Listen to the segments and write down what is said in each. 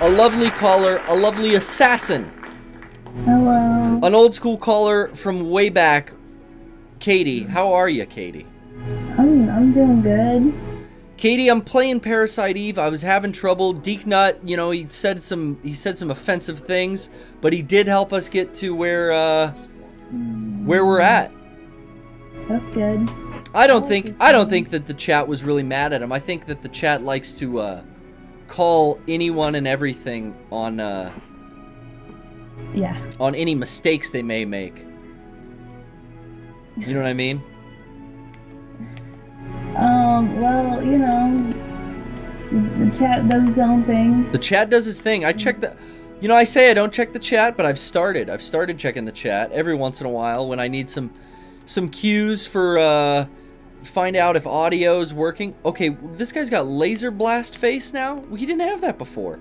a lovely caller, a lovely assassin. Hello. An old school caller from way back. Katy, how are you, Katy? I'm doing good. Katy, I'm playing Parasite Eve. I was having trouble. Deeknut, you know, he said some offensive things, but he did help us get to where we're at. That's good. I don't think that the chat was really mad at him. I think that the chat likes to call anyone and everything on on any mistakes they may make. You know what I mean? Well, you know, the chat does its own thing. The chat does its thing. I check the, you know, I say I don't check the chat, but I've started checking the chat every once in a while when I need some cues for find out if audio is working. Okay, this guy's got laser blast face now. He didn't have that before.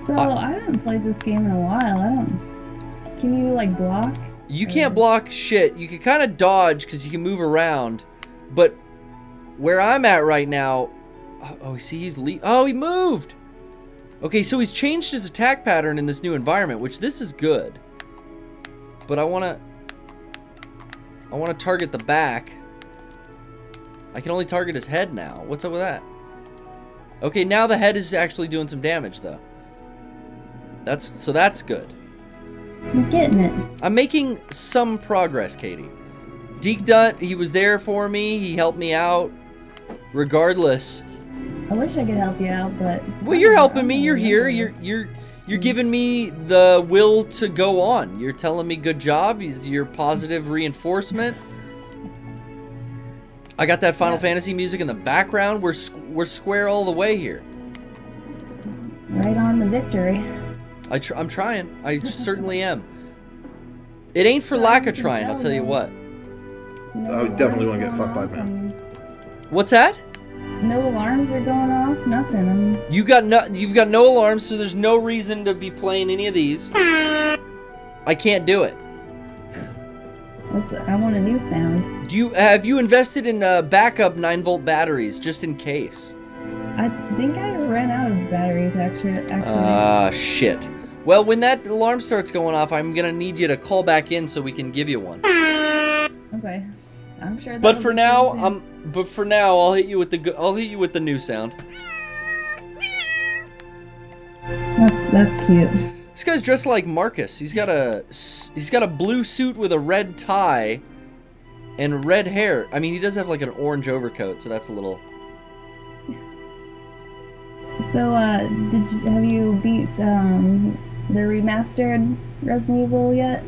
So I haven't played this game in a while. Can you like block? You can't block shit. You can kind of dodge because you can move around, but where I'm at right now, oh, see, he moved. Okay, so he's changed his attack pattern in this new environment, which this is good. But I want to target the back. I can only target his head now. What's up with that? Okay, now the head is actually doing some damage though. That's good. You're getting it. I'm making some progress, Katy. Deeknut, he was there for me. He helped me out. Regardless. I wish I could help you out, but well, you're helping me. You're here. You're giving me the will to go on. You're telling me good job. You're positive reinforcement. I got that Final Fantasy music in the background. We're square all the way here. Right on the victory. I'm trying. I certainly am. It ain't for lack of trying, I'll tell you what. I definitely want to get fucked by man. What's that? No alarms are going off. Nothing. You've got no alarms, so there's no reason to be playing any of these. I can't do it. I want a new sound. Have you invested in backup 9-volt batteries just in case? I think I ran out of batteries actually. Shit. Well, when that alarm starts going off, I'm gonna need you to call back in so we can give you one. Okay, I'm sure. But for now, I'll hit you with the new sound. That's cute. This guy's dressed like Marcus. He's got a blue suit with a red tie and red hair. I mean, he does have like an orange overcoat, so that's a little. So, have you beat the remastered Resident Evil yet?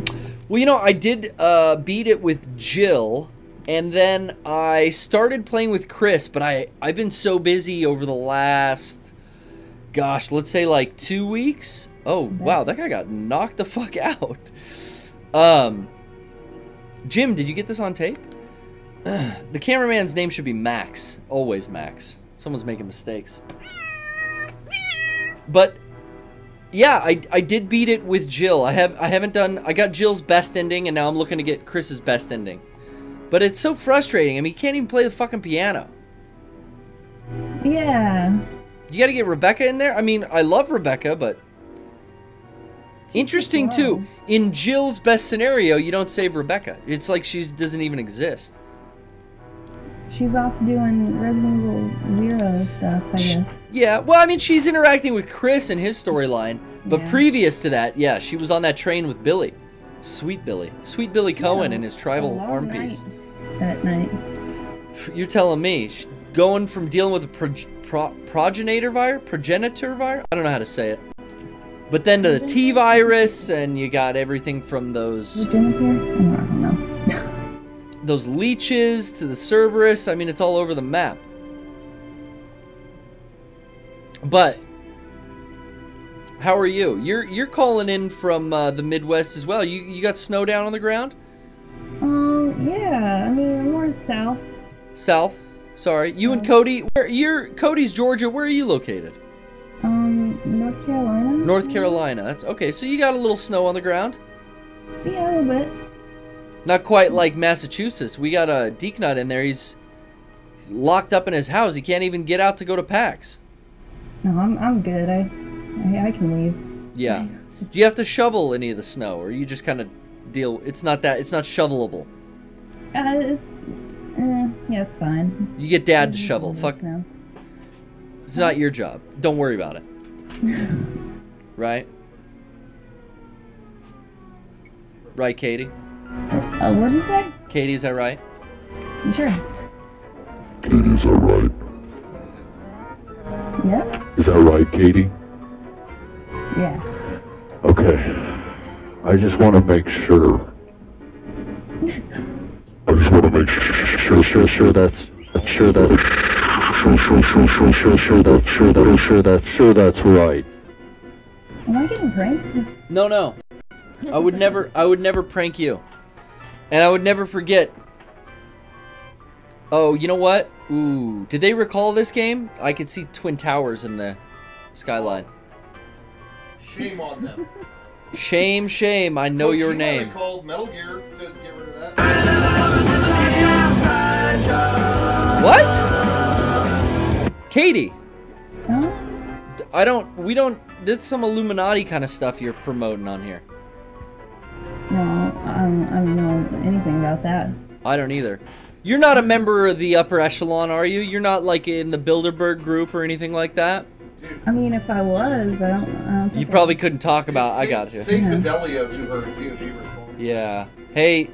Well, you know, I did beat it with Jill, and then I started playing with Chris, but I've been so busy over the last, gosh, let's say like 2 weeks. Oh, wow, that guy got knocked the fuck out. Jim, did you get this on tape? The cameraman's name should be Max. Always Max. Someone's making mistakes. But yeah, I did beat it with Jill. I got Jill's best ending, and now I'm looking to get Chris's best ending. But it's so frustrating. I mean, you can't even play the fucking piano. Yeah. You gotta get Rebecca in there? I mean, I love Rebecca, but interesting too. In Jill's best scenario, you don't save Rebecca. It's like she doesn't even exist. She's off doing Resident Evil 0 stuff, I guess. Yeah, well, I mean, she's interacting with Chris and his storyline, but previous to that, yeah, she was on that train with Billy. Sweet Billy. Sweet Billy Cohen and his tribal arm piece. That night. You're telling me. Going from dealing with a progenitor virus? I don't know how to say it. But then to the T-virus, and you got everything from those... Progenitor? I don't know. Those leeches to the Cerberus. I mean, it's all over the map. But how are you? You're calling in from the Midwest as well. You got snow down on the ground? Yeah. I mean, more south. South. Sorry. You and Cody. Cody's Georgia. Where are you located? North Carolina. North Carolina. That's okay. So you got a little snow on the ground? Yeah, a little bit. Not quite like Massachusetts. We got a Deeknut in there. He's locked up in his house. He can't even get out to go to PAX. No, I'm good. I can leave. Yeah. Do you have to shovel any of the snow, or you just kind of deal? It's not shovelable. Yeah, it's fine. You get Dad to shovel. Fuck. Snow. It's not your job. Don't worry about it. Right? Right, Katy? Oh, what'd you say? Katy, is that right? Sure. Katy, is that right? Yep. Is that right, Katy? Yeah. Okay. I just want to make sure. I just want to make sure that's right. Am I getting pranked? No. I would never prank you. And I would never forget. Oh, you know what? Ooh, did they recall this game? I could see Twin Towers in the skyline. Shame on them. Shame, I know your name. Called Metal Gear to get rid of that. What? Katy. Huh? We don't, this is some Illuminati kind of stuff you're promoting on here. No, I don't know anything about that. I don't either. You're not a member of the upper echelon, are you? You're not like in the Bilderberg group or anything like that? I mean, if I was, I don't think You probably couldn't talk about, I Say- got you. Say Fidelio to her and see if she responds. Yeah. Hey,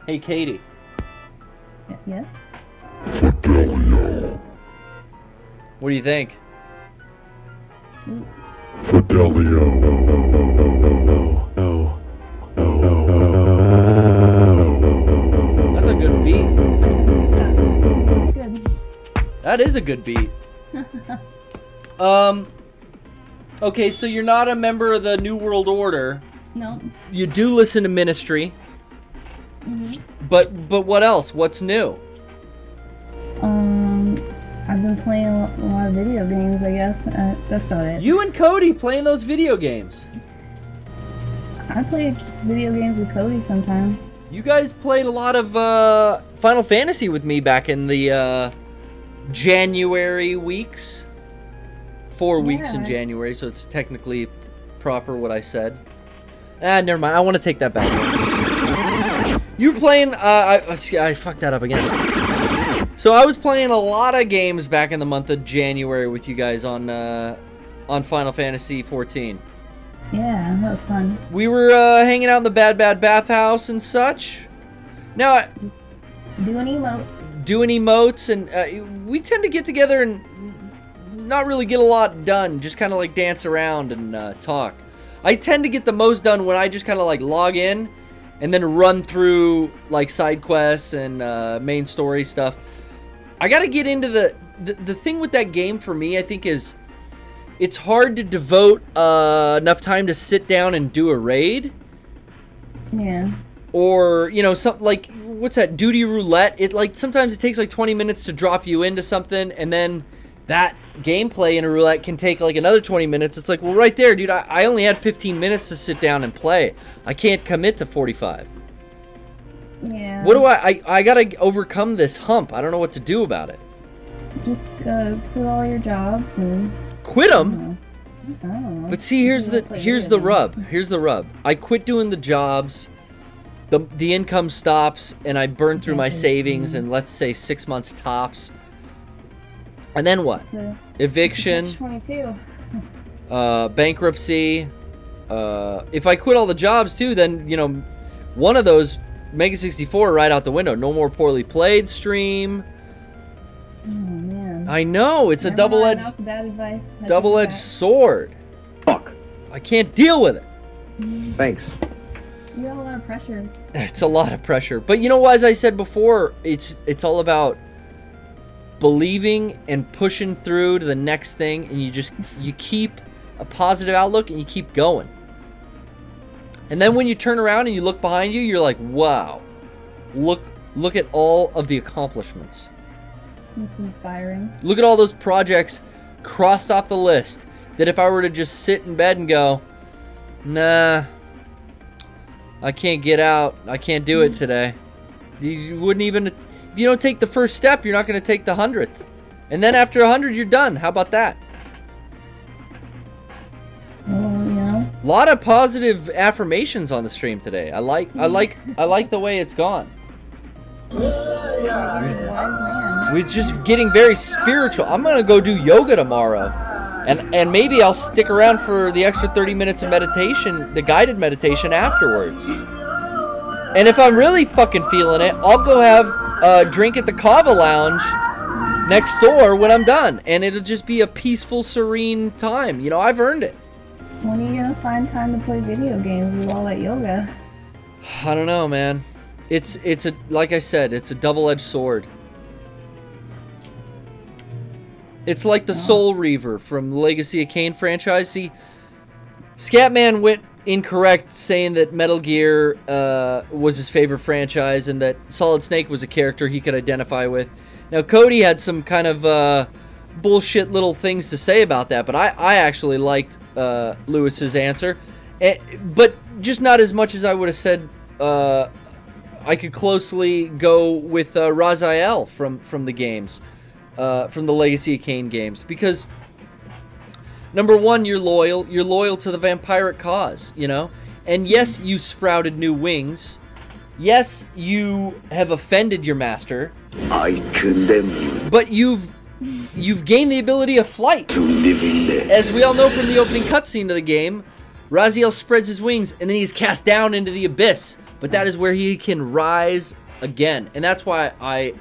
Katy. Yes? Fidelio. What do you think? That's a good beat. That's good. That is a good beat. Okay, so you're not a member of the New World Order. No. You do listen to Ministry. But what else? What's new? I've been playing a lot of video games, I guess. That's about it. You and Cody playing those video games. I play video games with Cody sometimes. You guys played a lot of Final Fantasy with me back in the January weeks. 4 weeks in Yeah. January, so it's technically proper what I said. Never mind. I want to take that back. You were playing. I fucked that up again. So I was playing a lot of games back in the month of January with you guys on Final Fantasy 14. Yeah, that was fun. We were hanging out in the Bad Bathhouse and such. Now, Just doing emotes. doing emotes, and we tend to get together and not really get a lot done. Just kind of like dance around and talk. I tend to get the most done when I just kind of like log in and then run through like side quests and main story stuff. I got to get into the thing with that game for me, I think, is it's hard to devote enough time to sit down and do a raid. Yeah. Or, you know, something like, what's that, Duty Roulette? It like, sometimes it takes like 20 minutes to drop you into something, and then that gameplay in a roulette can take like another 20 minutes. It's like, well, right there, dude, I only had 15 minutes to sit down and play. I can't commit to 45. Yeah. What do I gotta overcome this hump. I don't know what to do about it. Just quit all your jobs and... Quit them? I don't know. But see, here's the rub. Here's the rub. I quit doing the jobs. The income stops, and I burn through my savings in, let's say, 6 months tops. And then what? Eviction. 22. Bankruptcy. If I quit all the jobs too, then, you know, one of those, Mega64, right out the window. No more Poorly Played stream. Oh man. I know, it's a double-edged That's bad advice. double-edged sword. Fuck. I can't deal with it. Thanks. You got a lot of pressure. It's a lot of pressure. But you know, as I said before, it's all about believing and pushing through to the next thing, and you keep a positive outlook and you keep going. And then when you turn around and you look behind you, you're like, wow, look at all of the accomplishments. It's inspiring. Look at all those projects crossed off the list that if I were to just sit in bed and go, nah, I can't get out, I can't do it today. You wouldn't even, if you don't take the first step, you're not going to take the 100th. And then after 100, you're done. How about that? A lot of positive affirmations on the stream today. I like the way it's gone. We're just getting very spiritual. I'm gonna go do yoga tomorrow, and maybe I'll stick around for the extra 30 minutes of meditation, the guided meditation afterwards. And if I'm really fucking feeling it, I'll go have a drink at the Kava Lounge next door when I'm done, and it'll just be a peaceful, serene time. You know, I've earned it. When are you gonna find time to play video games with all that yoga? I don't know, man. It's a, like I said, it's a double-edged sword. It's like the Soul Reaver from the Legacy of Kain franchise. See, Scatman went incorrect saying that Metal Gear was his favorite franchise and that Solid Snake was a character he could identify with. Now, Cody had some kind of bullshit little things to say about that, but I actually liked Lewis's answer, but just not as much as I would have said. I could closely go with Raziel from the games, from the Legacy of Kain games, because number one, you're loyal to the vampiric cause, you know, and yes, you sprouted new wings. Yes, you have offended your master. I condemn you. But you've gained the ability of flight. As we all know from the opening cutscene of the game, Raziel spreads his wings and then he's cast down into the abyss. But that is where he can rise again. And that's why I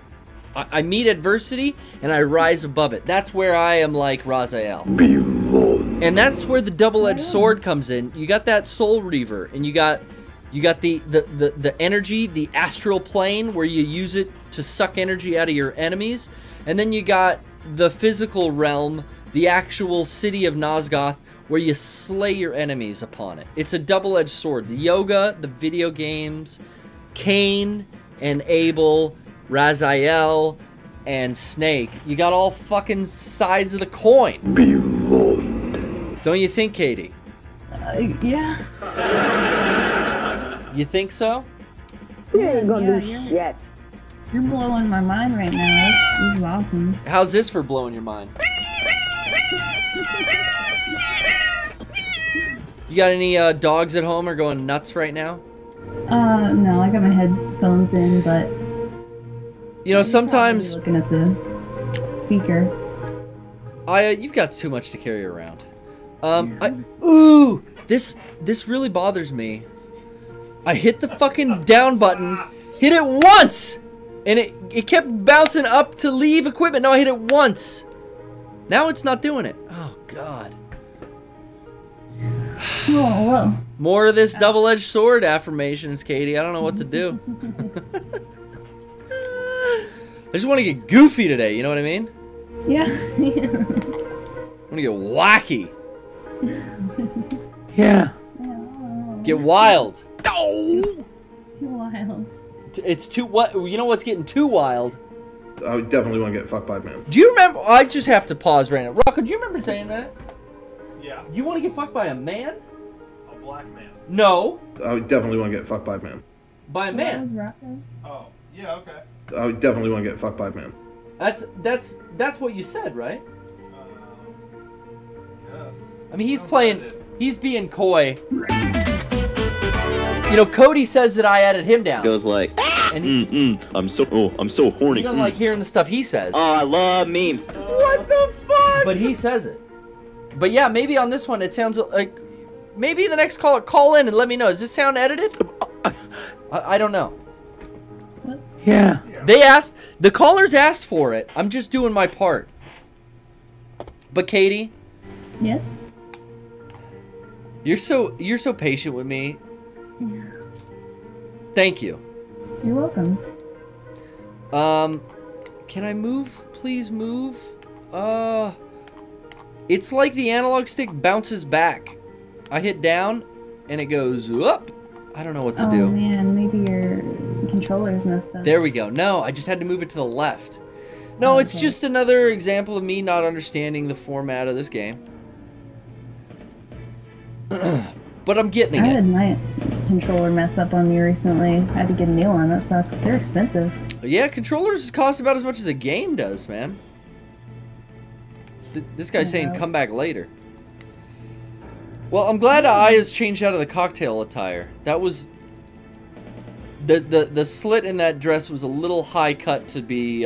meet adversity and I rise above it. That's where I am like Raziel. And that's where the double-edged sword comes in. You got that Soul Reaver, and you got the energy, the astral plane, where you use it to suck energy out of your enemies. And then you got the physical realm, the actual city of Nosgoth, where you slay your enemies upon it. It's a double-edged sword. The yoga, the video games, Kain and Abel, Raziel, and Snake. You got all fucking sides of the coin. Don't you think, Katy? Yeah. You think so? You're blowing my mind right now. This is awesome. How's this for blowing your mind? You got any dogs at home or going nuts right now? No, I got my headphones in, but you know, sometimes looking at the speaker. You've got too much to carry around. Ooh, this really bothers me. I hit the fucking down button, hit it once, and it kept bouncing up to leave equipment. No, I hit it once. Now it's not doing it. Oh God. Oh, whoa. More of this double-edged sword affirmations, Katy. I don't know what to do. I just want to get goofy today, you know what I mean? Yeah. I want to get wacky. Yeah. Get wild. It's too wild. It's too what? You know what's getting too wild? I definitely want to get fucked by a man. Do you remember? I just have to pause right now. Rocco, do you remember saying that? Yeah. You want to get fucked by a man? A black man. No. I definitely want to get fucked by a man. By a That man. was Rocco. Oh, yeah, okay. I definitely want to get fucked by a man. That's what you said, right? Yes. I mean, he's being coy. You know, Cody says that I added him down. Goes like, And he, I'm so horny. you don't like hearing the stuff he says. Oh, I love memes. What the fuck? But he says it. But yeah, maybe on this one it sounds like... Maybe the next caller, call in and let me know. Does this sound edited? I don't know. Yeah. The callers asked for it. I'm just doing my part. But Katy, Yes? you're so patient with me. Thank you. You're welcome. Can I move? Please move. It's like the analog stick bounces back. I hit down and it goes up. I don't know what to Oh do. man, maybe your controller's messed up. There we go. No, I just had to move it to the left. No, Okay. it's just another example of me not understanding the format of this game. But I'm getting I it. had my controller mess up on me recently. I had to get a new one. That sucks. They're expensive. Yeah, controllers cost about as much as a game does, man. This guy's saying come back later. Well, I'm glad Aya's changed out of the cocktail attire. That was... The slit in that dress was a little high cut to be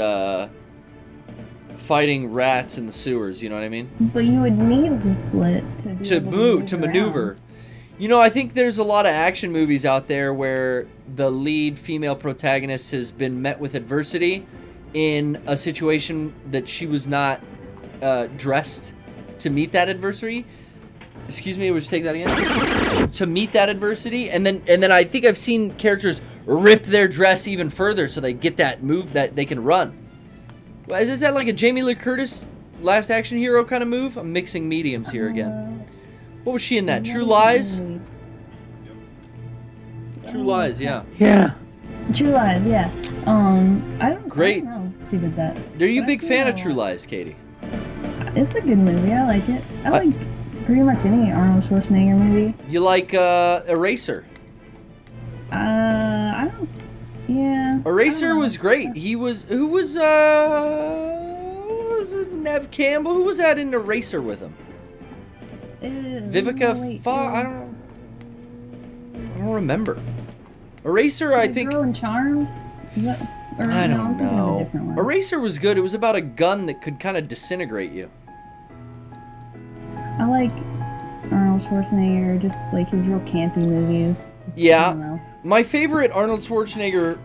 fighting rats in the sewers, you know what I mean? But you would need the slit to maneuver. Around. You know, I think there's a lot of action movies out there where the lead female protagonist has been met with adversity in a situation that she was not dressed to meet that adversity. Excuse me, would you take that again? To meet that adversity, and then I think I've seen characters rip their dress even further so they get that move that they can run. Is that like a Jamie Lee Curtis Last Action Hero kind of move? I'm mixing mediums here again. What was she in that? True Lies? True Lies, yeah. Yeah. True Lies, yeah. I don't Great. know if she did that. Are you a big fan of True Lies, Katie? It's a good movie. I like it. I like pretty much any Arnold Schwarzenegger movie. You like Eraser? I don't. Yeah. Eraser was great. Who was it Nev Campbell? Who was that in Eraser with him? Vivica I don't remember. Eraser, I think. Girl and Charmed? I don't know. Eraser was good. It was about a gun that could kind of disintegrate you. I like Arnold Schwarzenegger, just like his real campy movies. Just, yeah. My favorite Arnold Schwarzenegger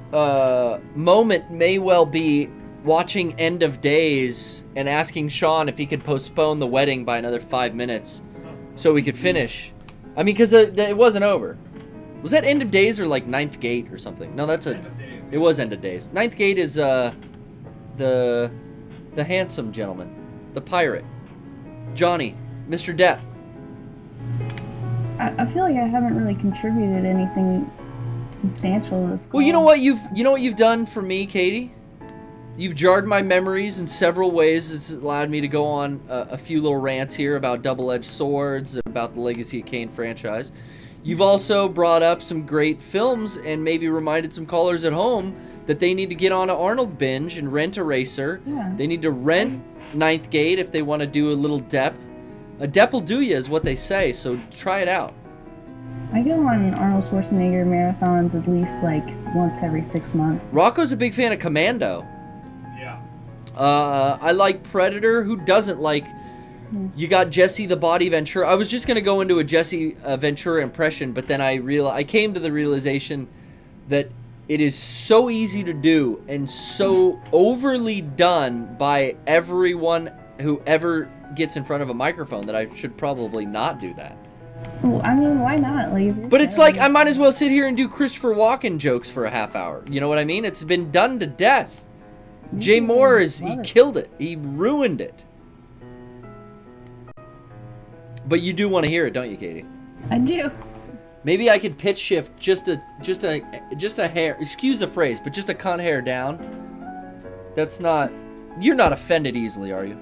moment may well be watching End of Days and asking Sean if he could postpone the wedding by another 5 minutes so we could finish. I mean, because it wasn't over. Was that End of Days or like Ninth Gate or something? No, that's End of Days. It was End of Days. Ninth Gate is the handsome gentleman, the pirate, Johnny, Mr. Depp. I feel like I haven't really contributed anything substantial to this call. Well, you know what you've done for me, Katie? You've jarred my memories in several ways. It's allowed me to go on a few little rants here about double-edged swords, about the Legacy of Kain franchise. You've also brought up some great films and maybe reminded some callers at home that they need to get on an Arnold binge and rent Eraser. Yeah. They need to rent Ninth Gate if they want to do a little Depp. A Depp will do you is what they say, so try it out. I go on Arnold Schwarzenegger marathons at least like once every 6 months. Rocco's a big fan of Commando. Yeah. I like Predator. Who doesn't like... You got Jesse the Body Ventura. I was just going to go into a Jesse Ventura impression, but then I came to the realization that it is so easy to do and so overly done by everyone who ever gets in front of a microphone that I should probably not do that. Well, I mean, why not? Like, but it's like I might as well sit here and do Christopher Walken jokes for a half hour. You know what I mean? It's been done to death. Jay Moore he killed it. He ruined it. But you do want to hear it, don't you, Katie? I do. Maybe I could pitch shift just a hair. Excuse the phrase, but just a cunt hair down. That's not. You're not offended easily, are you?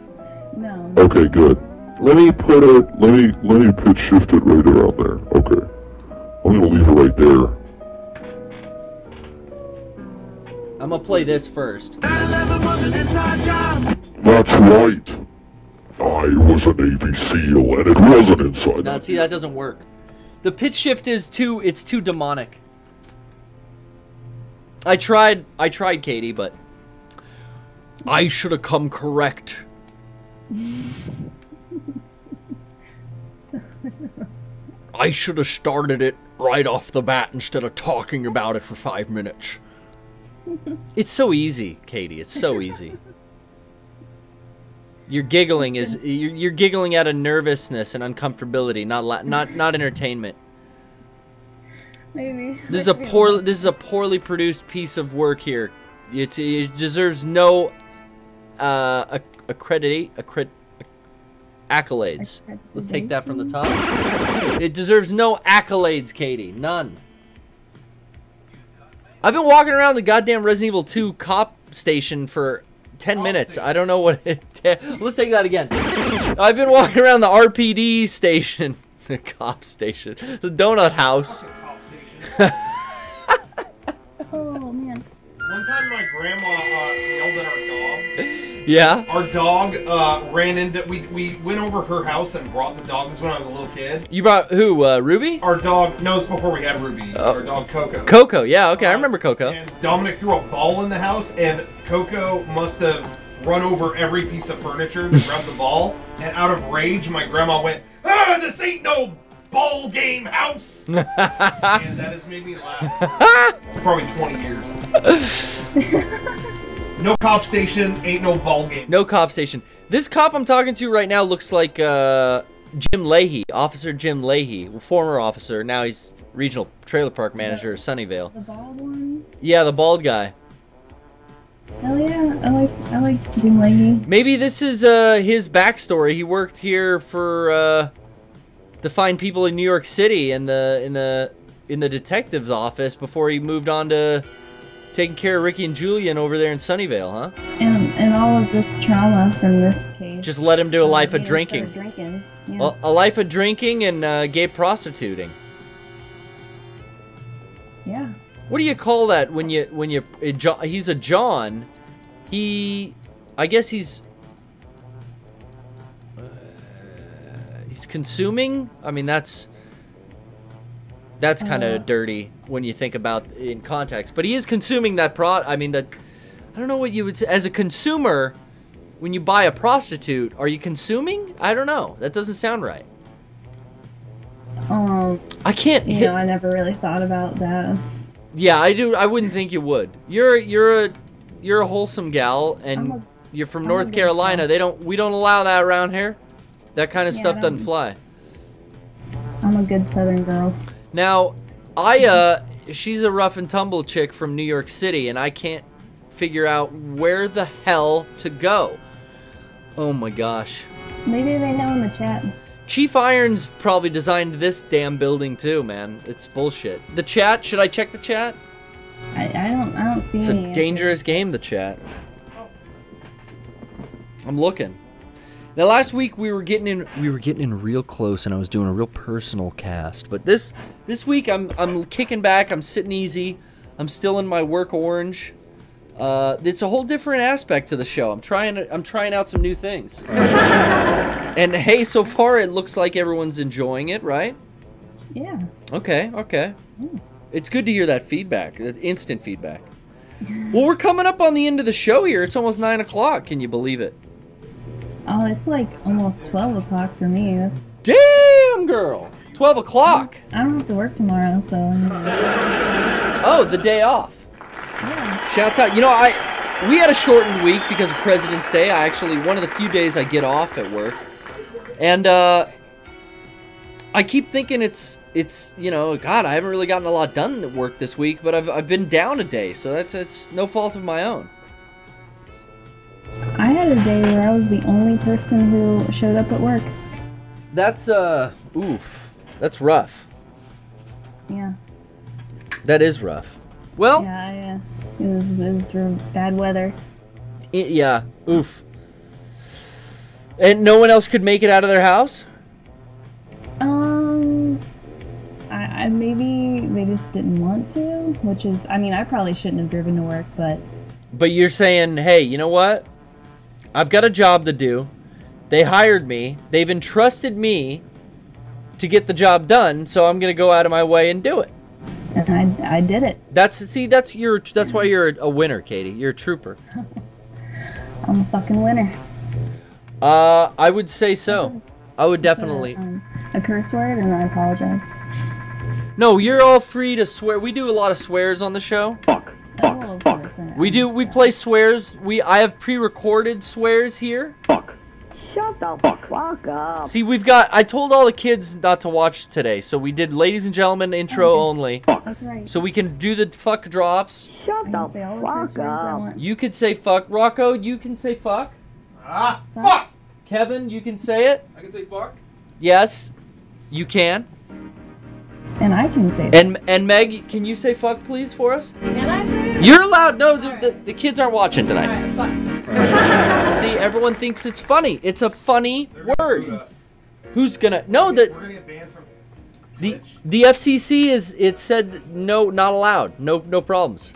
No. Okay, good. Let me pitch shift it right around there. Okay. I'm gonna leave it right there. I'm gonna play this first. That's right. I was a Navy SEAL, and it wasn't inside. Now, see, that doesn't work. The pitch shift is too demonic. I tried, Katie, but I should have come correct. I should have started it right off the bat instead of talking about it for 5 minutes. It's so easy, Katie. It's so easy. You're giggling you're giggling out of nervousness and uncomfortability, not entertainment. Maybe. This is a poorly produced piece of work here. It deserves no accolades. Let's take that from the top. It deserves no accolades, Katie. None. I've been walking around the goddamn Resident Evil 2 cop station for 10 minutes. I don't know what it... Let's take that again. I've been walking around the RPD station. The cop station. The donut house. Oh, man. One time my grandma yelled at our dog. Yeah? Our dog ran into... We went over her house and brought the dog. This is when I was a little kid. You brought who, Ruby? Our dog... No, it's before we had Ruby. Our dog, Coco. Coco, yeah, okay, I remember Coco. And Dominic threw a ball in the house, and Coco must have run over every piece of furniture to grab the ball. And out of rage, my grandma went, "Ah, this ain't no ball game house!" And that has made me laugh. Probably 20 years. No cop station, ain't no ball game. No cop station. This cop I'm talking to right now looks like Jim Leahy, Officer Jim Leahy, former officer. Now he's regional trailer park manager of Sunnyvale. The bald one? Yeah, the bald guy. Hell yeah, I like Jim Leahy. Maybe this is his backstory. He worked here for to find people in New York City in the detective's office before he moved on to taking care of Ricky and Julian over there in Sunnyvale, huh? And all of this trauma from this case. Just let him do a life of drinking. Yeah. A life of drinking and gay prostituting. Yeah. What do you call that when you he's a John? I guess he's consuming. I mean that's kind of dirty when you think about in context. But he is consuming that I mean that. I don't know what you would say as a consumer. When you buy a prostitute, are you consuming? I don't know. That doesn't sound right. I can't. You know, I never really thought about that. Yeah, I do. I wouldn't think you would. You're a wholesome gal, and you're from North Carolina. We don't allow that around here. That kind of stuff doesn't fly. I'm a good Southern girl. Now, she's a rough and tumble chick from New York City, and I can't figure out where the hell to go. Oh my gosh. Maybe they know in the chat. Chief Irons probably designed this damn building too, man. It's bullshit. The chat, should I check the chat? I don't see It's any a dangerous game, the chat. I'm looking. Now last week we were getting in real close and I was doing a real personal cast. But this week I'm kicking back, I'm sitting easy. I'm still in my work orange. It's a whole different aspect to the show. I'm trying out some new things. And hey, so far it looks like everyone's enjoying it, right? Yeah. Okay. It's good to hear that feedback, that instant feedback. Well, we're coming up on the end of the show here. It's almost 9 o'clock. Can you believe it? Oh, it's like almost 12 o'clock for me. That's... Damn, girl. 12 o'clock. I don't have to work tomorrow, so... Oh, the day off. Yeah. Shouts out. You know, we had a shortened week because of President's Day. One of the few days I get off at work. And I keep thinking it's you know, God, I haven't really gotten a lot done at work this week, but I've been down a day, so it's no fault of my own. I had a day where I was the only person who showed up at work. That's oof. That's rough. Yeah. That is rough. Well, Yeah. It was for bad weather. Yeah. Oof. And no one else could make it out of their house? I maybe they just didn't want to, which is, I mean, I probably shouldn't have driven to work, but... But you're saying, hey, you know what? I've got a job to do. They hired me. They've entrusted me to get the job done, so I'm going to go out of my way and do it. And I did it. That's why you're a winner, Katie. You're a trooper. I'm a fucking winner. I would say so. I would definitely. A curse word, and I apologize. No, you're all free to swear. We do a lot of swears on the show. Fuck. Of course, We play swears. I have pre-recorded swears here. Fuck. Shut the fuck up. See, I told all the kids not to watch today, so we did ladies and gentlemen intro only. That's right. So we can do the fuck drops. Shut I the can say all the curse fuck words I up. want. You could say fuck. Rocco, you can say fuck. Fuck! Kevin, you can say it. I can say fuck? Yes, you can. And I can say that. And Meg, can you say fuck please for us? Can I say it? You're allowed. No, Alright. the kids aren't watching tonight. Alright, fuck. See, everyone thinks it's funny. It's a funny They're gonna boot word. us. Who's gonna? No, We're the gonna get banned from the FCC it said no, not allowed. No problems.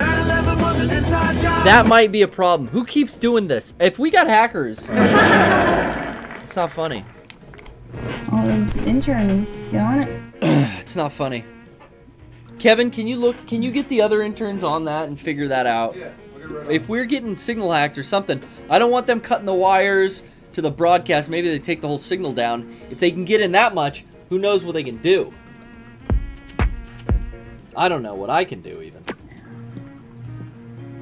That might be a problem. Who keeps doing this? If we got hackers, it's not funny. Oh, those interns, get on it. It's not funny. Kevin, can you get the other interns on that and figure that out? Yeah, I'll get right If we're getting signal hacked or something, I don't want them cutting the wires to the broadcast. Maybe they take the whole signal down. If they can get in that much, who knows what they can do? I don't know what I can do even.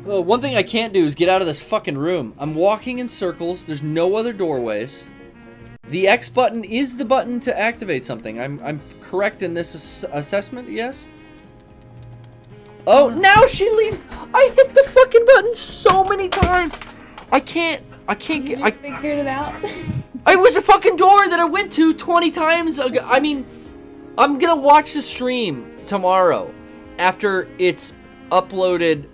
Well, one thing I can't do is get out of this fucking room. I'm walking in circles. There's no other doorways. The X button is the button to activate something. I'm correct in this assessment, yes? Oh, now she leaves. I hit the fucking button so many times. I can't You get. just figured it out. It was a fucking door that I went to 20 times ago. I mean, I'm gonna watch the stream tomorrow after it's uploaded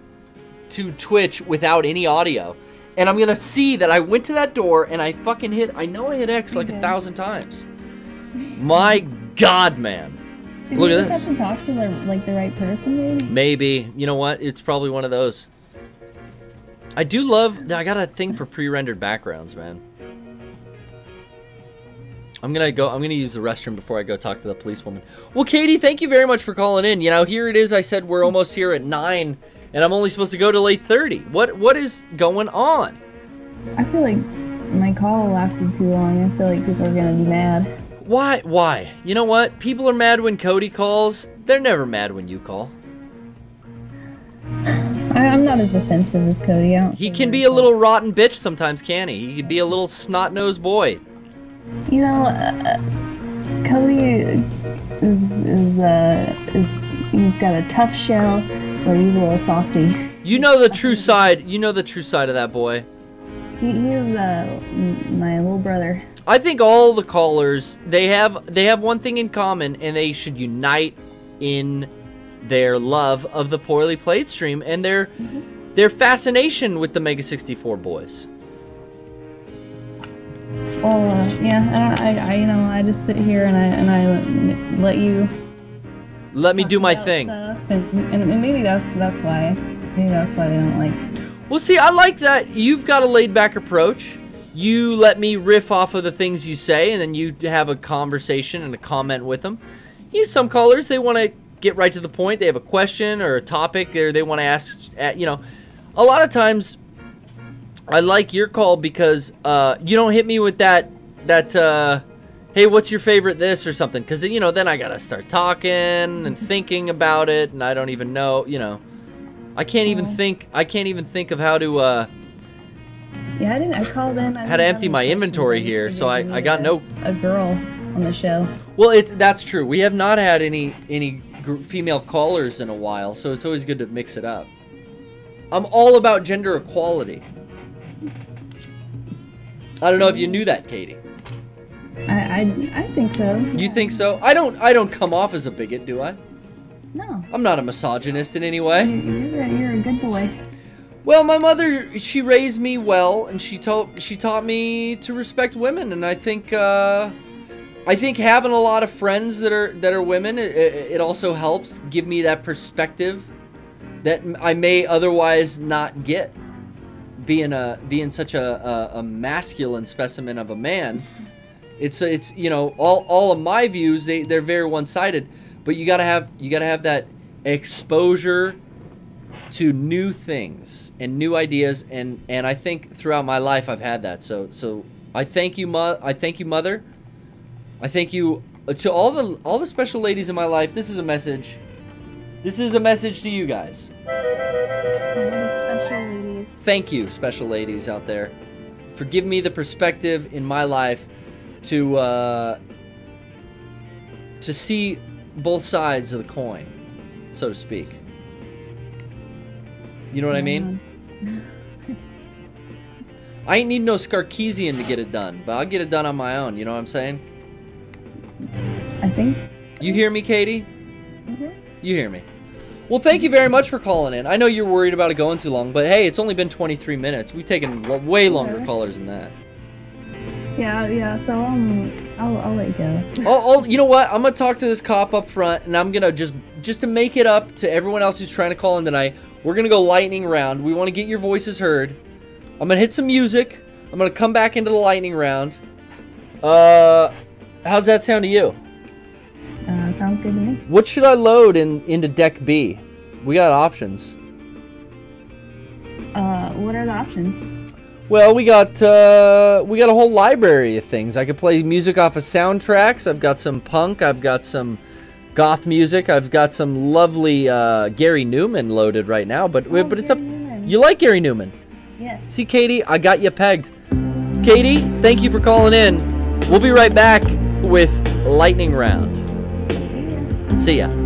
to Twitch without any audio. And I'm gonna see that I went to that door and I fucking hit, I know I hit X like 1,000 times. My God, man. Did Look you at just this. have to talk to the right person, maybe? Maybe. You know what? It's probably one of those. I do love, I got a thing for pre-rendered backgrounds, man. I'm gonna use the restroom before I go talk to the policewoman. Well, Katie, thank you very much for calling in. You know, here it is. I said we're almost here at 9, and I'm only supposed to go till 8:30. What is going on? I feel like my call lasted too long. I feel like people are gonna be mad. Why? You know what? People are mad when Cody calls. They're never mad when you call. I'm not as offensive as Cody. He can be a little rotten bitch sometimes, can he? He can be a little snot-nosed boy. You know, Cody he's got a tough shell, but he's a little softy. You know the true side. You know the true side of that boy. He is my little brother. I think all the callers, they have one thing in common, and they should unite in their love of the Poorly Played stream and their fascination with the Mega64 boys. Well, yeah, I just sit here and I let you let me do my about thing. stuff, and maybe that's why. Maybe that's why they don't like. Well, see, I like that you've got a laid-back approach. You let me riff off of the things you say, and then you have a conversation and a comment with them. Some callers, they want to get right to the point. They have a question or a topic, or they want to ask. You know, a lot of times, I like your call because you don't hit me with that. Hey, what's your favorite this or something? Because you know, then I gotta start talking and thinking about it, and I don't even know. You know, I can't even think. I can't even think of how to. Yeah, I called in. How to empty my inventory here, so I got a girl on the show. Well, that's true. We have not had any female callers in a while, so it's always good to mix it up. I'm all about gender equality. I don't know if you knew that, Katie. I think so. You think so? I don't come off as a bigot, do I? No. I'm not a misogynist in any way. You're a good boy. Well, my mother, she raised me well, and she taught me to respect women, and I think having a lot of friends that are women, it also helps give me that perspective that I may otherwise not get. Being such a masculine specimen of a man, it's you know, all of my views they're very one-sided, but you gotta have that exposure to new things and new ideas, and I think throughout my life I've had that. So I thank you, Mother. I thank you to all the special ladies in my life. This is a message. This is a message to you guys. To all the special ladies. Thank you, special ladies out there, for giving me the perspective in my life to see both sides of the coin, so to speak. You know what I mean? I ain't need no Skarkeesian to get it done, but I'll get it done on my own. You know what I'm saying? I think. You hear me, Katie? Mm-hmm. You hear me. Well, thank you very much for calling in. I know you're worried about it going too long, but hey, it's only been 23 minutes. We've taken way longer callers than that. Yeah. So I'll let you go. You know what? I'm gonna talk to this cop up front, and I'm gonna just just to make it up to everyone else who's trying to call in tonight, we're gonna go lightning round. We want to get your voices heard. I'm gonna hit some music. I'm gonna come back into the lightning round. How's that sound to you? Sounds good to me. What should I load into deck B? We got options. What are the options? Well, we got a whole library of things. I could play music off of soundtracks. I've got some punk. I've got some goth music. I've got some lovely Gary Newman loaded right now. But it's up. Newman. You like Gary Newman? Yes. See, Katie, I got you pegged. Katie, thank you for calling in. We'll be right back with lightning round. See ya.